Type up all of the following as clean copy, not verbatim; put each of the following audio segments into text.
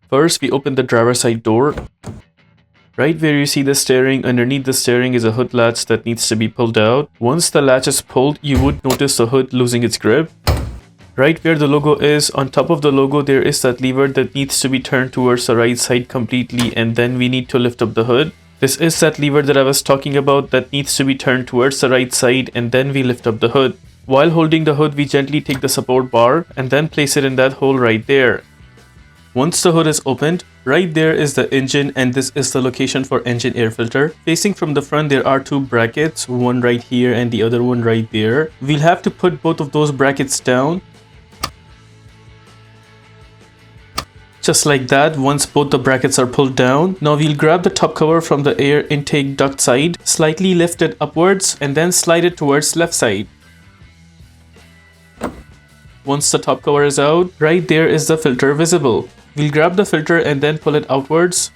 First, we open the driver's side door. Right where you see the steering, underneath the steering is a hood latch that needs to be pulled out. Once the latch is pulled, you would notice the hood losing its grip. Right where the logo is, on top of the logo there is that lever that needs to be turned towards the right side completely, and then we need to lift up the hood. This is that lever that I was talking about that needs to be turned towards the right side, and then we lift up the hood. While holding the hood, we gently take the support bar and then place it in that hole right there. Once the hood is opened, right there is the engine, and this is the location for engine air filter. Facing from the front there are two brackets, one right here and the other one right there. We'll have to put both of those brackets down. Just like that. Once both the brackets are pulled down, now we'll grab the top cover from the air intake duct side, slightly lift it upwards and then slide it towards left side. Once the top cover is out, right there is the filter visible. We'll grab the filter and then pull it outwards.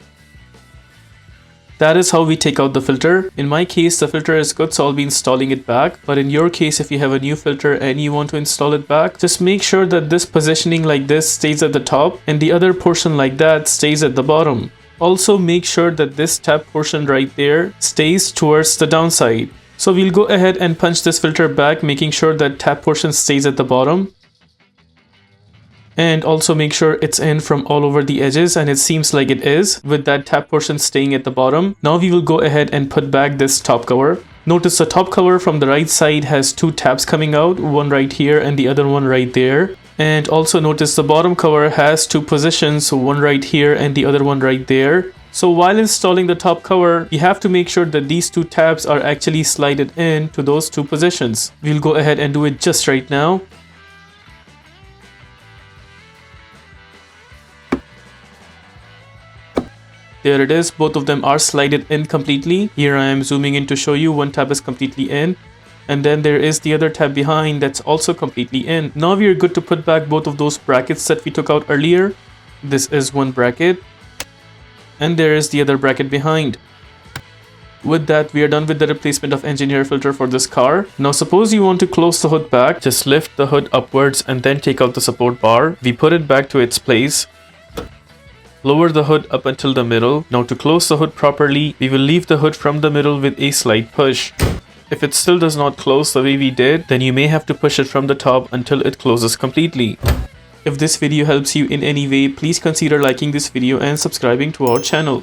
That is how we take out the filter. In my case, the filter is good, so I'll be installing it back. But in your case, if you have a new filter and you want to install it back, just make sure that this positioning like this stays at the top and the other portion like that stays at the bottom. Also make sure that this tab portion right there stays towards the downside. So we'll go ahead and punch this filter back, making sure that tab portion stays at the bottom. And also make sure it's in from all over the edges, and it seems like it is, with that tab portion staying at the bottom. Now we will go ahead and put back this top cover. Notice the top cover from the right side has two tabs coming out, one right here and the other one right there. And also notice the bottom cover has two positions, one right here and the other one right there. So while installing the top cover, you have to make sure that these two tabs are actually slided in to those two positions. We'll go ahead and do it just right now. There it is, both of them are slided in completely. Here I am zooming in to show you one tab is completely in. And then there is the other tab behind that's also completely in. Now we are good to put back both of those brackets that we took out earlier. This is one bracket. And there is the other bracket behind. With that, we are done with the replacement of engine air filter for this car. Now suppose you want to close the hood back, just lift the hood upwards and then take out the support bar. We put it back to its place. Lower the hood up until the middle. Now to close the hood properly, we will leave the hood from the middle with a slight push. If it still does not close the way we did, then you may have to push it from the top until it closes completely. If this video helps you in any way, please consider liking this video and subscribing to our channel.